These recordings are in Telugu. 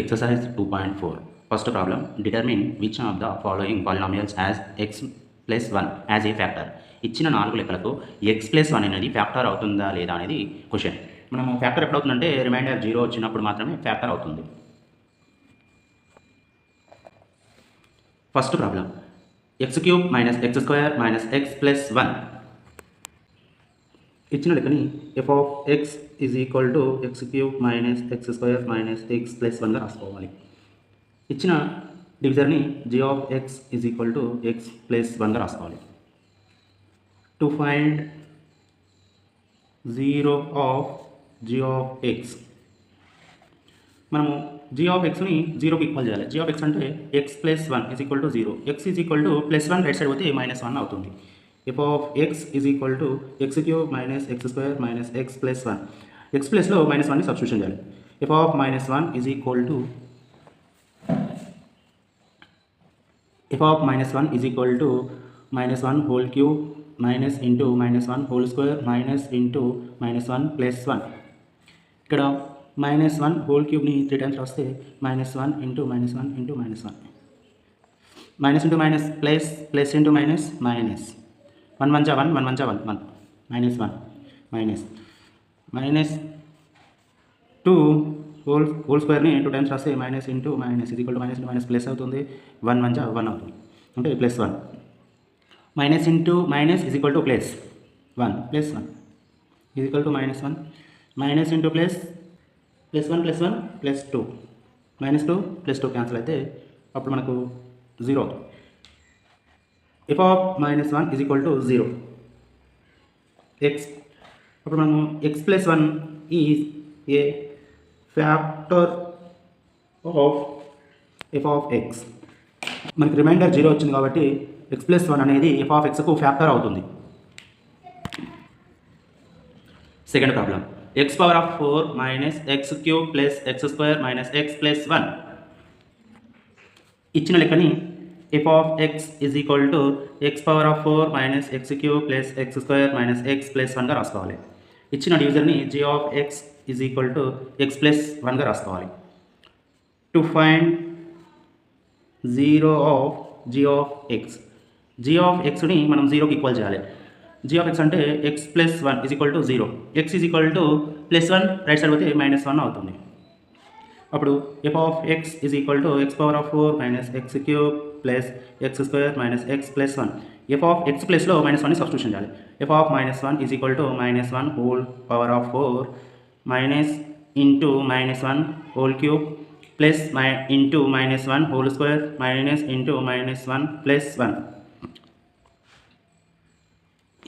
Exercise 2.4. First problem. Determine which of the following polynomials has x plus 1 as a factor. ఇచ్చిన 4 లెక్కలకు x plus 1 అనేది ఫ్యాక్టర్ అవుతుందా లేదా అనేది క్వశ్చన్. మనము ఫ్యాక్టర్ ఎప్పుడు అవుతుందంటే రిమైండర్ 0 వచ్చినప్పుడు మాత్రమే ఫ్యాక్టర్ అవుతుంది. First problem. x³ - x² - x plus 1. ఇచ్చిన లెక్కని f of x is equal to x³ - x² - x plus 1గా రాసుకోవాలి. ఇచ్చిన డివిజర్ని g of x is equal to x plus 1గా రాసుకోవాలి. To find 0 of g of x, మనము g of x ని 0కి ఈక్వల్ చేయాలి. g of x అంటే x plus 1 is equal to 0. x is equal to plus 1 right side పోతే -1 అవుతుంది. f of x is equal to x³ - x² - x plus 1. x ప్లస్లో -1ని సబ్స్టిట్యూషన్ చేయాలి. f of -1 is equal to -1 whole cube minus into -1 whole square minus into -1 plus 1. ఇక్కడ -1 whole cubeని 3 టైమ్స్ రాస్తే -1 into -1 into -1 minus into minus plus into minus 1 1 1 1 1 1 -1 minus 2 whole square ని 2 టైమ్స్ రాస్తే minus into minus is equal to minus into minus plus అవుతుంది. 1 1 1 అవుతుంది అంటే plus 1 minus into minus is equal to plus 1 plus 1 is equal to -1 minus into plus 1 plus 1 plus 2 -2 plus 2 cancel అయితే అప్పుడు మనకు 0 అవుతుంది. f of -1 is equal to 0. x అప్పుడు మనము x plus 1 is a factor of f of x. మనకి రిమైండర్ 0 వచ్చింది కాబట్టి x plus 1 అనేది f of xకు ఫ్యాక్టర్ అవుతుంది. Second problem. x power of 4 minus x³ plus x² minus x plus 1. ఇచ్చిన లెక్కని f of x is equal to x power of 4 minus x³ plus x² minus x plus 1గా రాసుకోవాలి. ఇచ్చిన డివిజర్ని g of x is equal to x plus 1గా రాసుకోవాలి. To find 0 of g of x. g of xని మనం 0కి ఈక్వల్ చేయాలి. g of x అంటే x plus 1 is equal to 0. x is equal to plus 1 right side పోతే -1 అవుతుంది. అప్పుడు f of x is equal to x power of 4 minus x³ plus x² minus x plus 1. f of x ప్లస్లో -1ని సబ్స్టిట్యూషన్ చేయాలి. f of -1 is equal to -1 whole power of 4 minus into -1 whole cube plus into -1 whole square minus into -1 plus 1.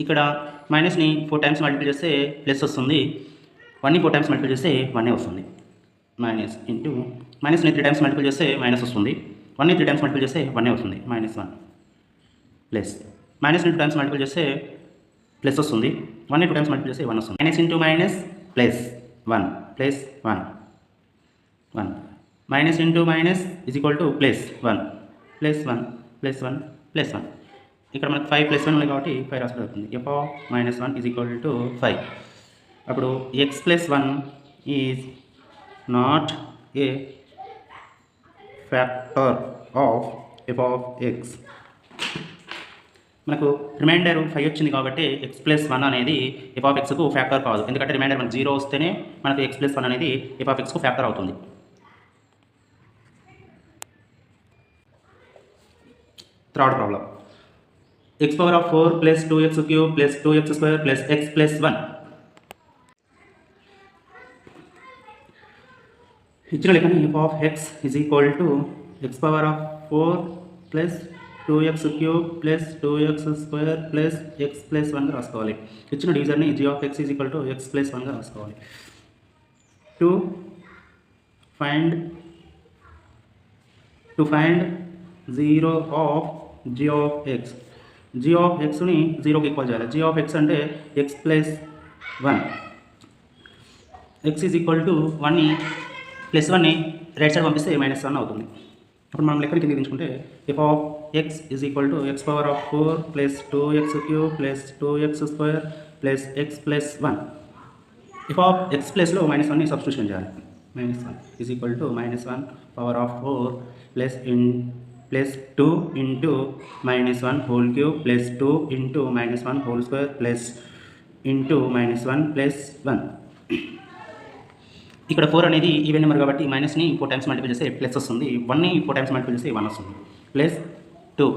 ఇక్కడ మైనస్ని 4 టైమ్స్ మల్టిప్లై చేస్తే ప్లస్ వస్తుంది. 1ని 4 టైమ్స్ మల్టిప్లై చేస్తే 1 వస్తుంది. మైనస్ని 3 టైమ్స్ మల్టిప్లై చేస్తే మైనస్ వస్తుంది. 1ని 3 టైమ్స్ మల్టిప్లై చేస్తే 1 వస్తుంది. -1 ప్లస్ మైనస్ని 2 టైమ్స్ మల్టిప్లై చేస్తే ప్లస్ వస్తుంది. 1ని 2 టైమ్స్ మల్టిప్లై చేస్తే 1 వస్తుంది. Minus into minus plus 1 plus 1 minus into minus is equal to plus 1 plus 1 plus 1 plus 1. ఇక్కడ మనకు 5 ప్లస్ 1 ఉంది కాబట్టి 5 రాసుకోవడం అవుతుంది. f of -1 is equal to 5. అప్పుడు x plus 1 is not a factor of f of x. మనకు రిమైండర్ 5 వచ్చింది కాబట్టి x plus 1 అనేది f of xకు ఫ్యాక్టర్ కాదు. ఎందుకంటే రిమైండర్ మనకు 0 వస్తేనే మనకు x plus 1 అనేది f of xకు ఫ్యాక్టర్ అవుతుంది. Third problem. x power of 4 plus 2x³ plus 2x² plus x plus 1. ఇచ్చిన లెక్కని f of x is equal to x power of 4 plus 2x³ plus 2x² plus x plus 1గా రాసుకోవాలి. ఇచ్చిన డివిజర్ని g of x is equal to x plus 1గా రాసుకోవాలి. To find 0 of g of x. g of xని 0కి ఈక్వల్ చేయాలి. g of x అంటే x plus 1. x is equal to 1ని ప్లస్ 1ని రైట్ సైడ్ పంపిస్తే -1 అవుతుంది. అప్పుడు మనం లెక్కని కిందకి దించుకుంటే f of x is equal to x power of 4 plus 2x³ plus 2x² plus x plus 1. f of x ప్లస్లో -1ని సబ్స్టిట్యూషన్ చేయాలి. minus 1 is equal to minus 1 power of 4 plus 2 into minus 1 whole cube plus 2 into minus 1 whole square plus into minus 1 plus 1. ఇక్కడ 4 అనేది ఈవెన్ నెంబర్ కాబట్టి మైనస్ని 4 టైమ్స్ మల్టిప్లై చేస్తే ప్లస్ వస్తుంది, 1ని 4 టైమ్స్ మల్టిప్లై చేస్తే 1 వస్తుంది, ప్లస్ 2.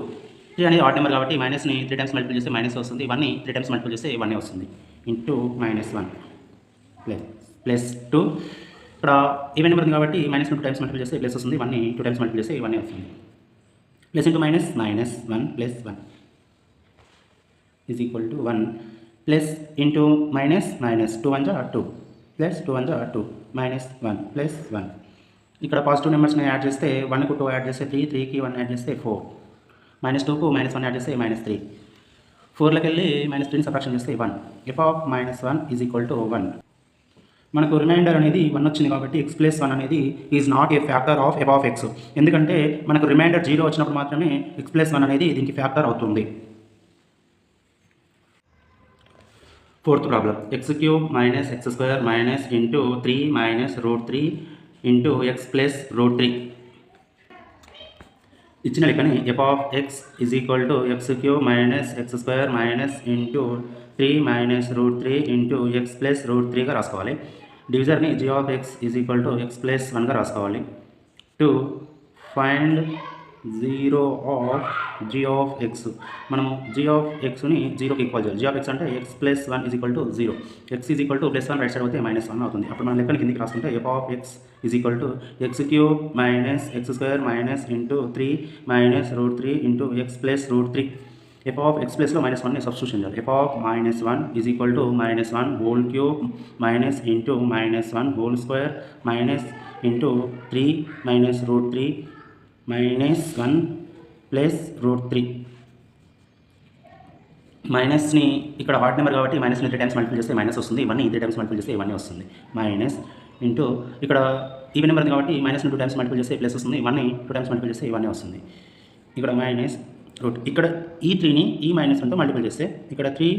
3 అనేది ఆడ్ నెంబర్ కాబట్టి మైనస్ని 3 టైమ్స్ మల్టిప్లై చేస్తే మైనస్ వస్తుంది, 1ని 3 టైమ్స్ మల్టిప్లై చేస్తే 1 వస్తుంది, ఇంటూ మైనస్ 1 ప్లస్ 2. ఇక్కడ ఈవెన్ నెంబర్ ఉంది కాబట్టి మైనస్ 2 టైమ్స్ మల్టిప్లై చేస్తే ప్లస్ వస్తుంది, 1ని 2 టైమ్స్ మల్టిప్లై చేస్తే 1 వస్తుంది, plus into minus 1 plus 1 is equal to 1 plus into minus 2 1 2 plus 2 1 2 minus 1 plus 1. ఇక్కడ పాజిటివ్ నెంబర్స్ని యాడ్ చేస్తే 1కు 2 యాడ్ చేస్తే 3, 3కి 1 యాడ్ చేస్తే 4, మైనస్ 2కు మైనస్ 1 యాడ్ చేస్తే మైనస్ 3, 4లోకి వెళ్ళి మైనస్ 3ని సబ్ట్రాక్షన్ చేస్తే 1. F of minus 1 is equal to 1. మనకు రిమైండర్ అనేది 1 వచ్చింది కాబట్టి x ప్లస్ 1 అనేది is not a factor of F of X, ఎందుకంటే మనకు రిమైండర్ 0 వచ్చినప్పుడు మాత్రమే x ప్లస్ 1 అనేది దీనికి ఫ్యాక్టర్ అవుతుంది. Fourth problem, x cube minus x square minus into 3 minus root 3 into x plus root 3. ఇచ్చిన లెక్కని f of x is equal to x cube minus x square minus into 3 minus root 3 into x plus root 3గా రాసుకోవాలి. డివిజర్ని g of x is equal to x plus 1గా రాసుకోవాలి. To find 0 of g of x, మనము జీ ఆఫ్ ఎక్స్ని 0కి ఈక్వల్ చేయాలి. జీ ఆఫ్ ఎక్స్ అంటే X plus 1 is equal to 0, X is equal to plus 1 right side అయితే మైనస్ 1 అవుతుంది. అప్పుడు మన లెక్కని కిందికి రాసుకుంటే F of x is equal to x cube minus x square minus into 3 minus root 3 into x plus root 3. F of X ప్లస్లో మైనస్ 1ని సబ్స్టిట్యూషన్ చేయాలి. F of minus 1 is equal to minus 1 whole cube minus into minus 1 whole square minus into 3 minus root 3 minus 1 plus root 3. మైనస్ని ఇక్కడ ఆడ్ నెంబర్ కాబట్టి మైనస్ని 3 టైమ్స్ మల్టిప్లై చేస్తే మైనస్ వస్తుంది, 1ని 3 టైమ్స్ మల్టిప్లై చేస్తే 1 వస్తుంది, మైనస్ ఇంటూ ఇక్కడ ఈవెన్ నెంబర్ కాబట్టి మైనస్ని 2 టైమ్స్ మల్టిప్లై చేస్తే ప్లస్ వస్తుంది, 1ని 2 టైమ్స్ మల్టిప్లై చేస్తే 1 వస్తుంది. ఇక్కడ మైనస్ రూట్, ఇక్కడ ఈ 3ని ఈ మైనస్ 1తో మల్టిప్లై చేస్తే ఇక్కడ 3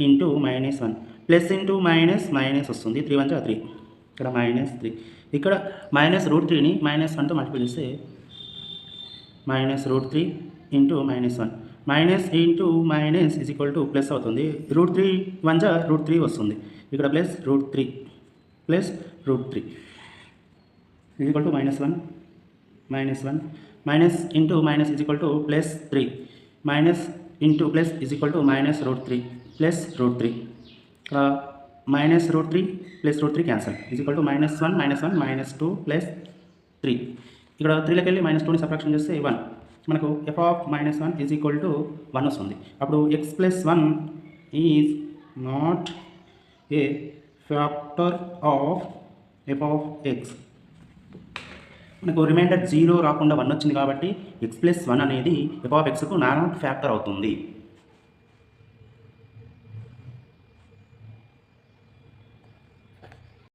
into minus 1 plus into minus minus వస్తుంది, 3 1 3, ఇక్కడ మైనస్ 3. ఇక్కడ మైనస్ రూట్ 3ని మైనస్ 1తో మల్టిప్లై చేస్తే minus root 3 into minus 1, minus into minus is equal to plus అవుతుంది, రూట్ 3 1 రూట్ 3 వస్తుంది, ఇక్కడ plus root 3 plus root 3 is equal to minus 1 minus into minus is equal to plus 3, minus into plus is equal to minus root 3 plus root 3. ఇక్కడ minus root 3 plus root 3 cancel is equal to minus 1 minus 2 plus 3. ఇక్కడ 3లోకి వెళ్ళి మైనస్ 2ని సబ్ట్రాక్షన్ చేస్తే 1, మనకు F of minus 1 is equal to 1 వస్తుంది. అప్పుడు X plus 1 is not a factor of F of X. మనకు రిమైండర్ 0 రాకుండా 1 వచ్చింది కాబట్టి ఎక్స్ ప్లస్ 1 అనేది ఎఫ్ ఆఫ్ ఎక్స్కు నాట్ ఫ్యాక్టర్ అవుతుంది.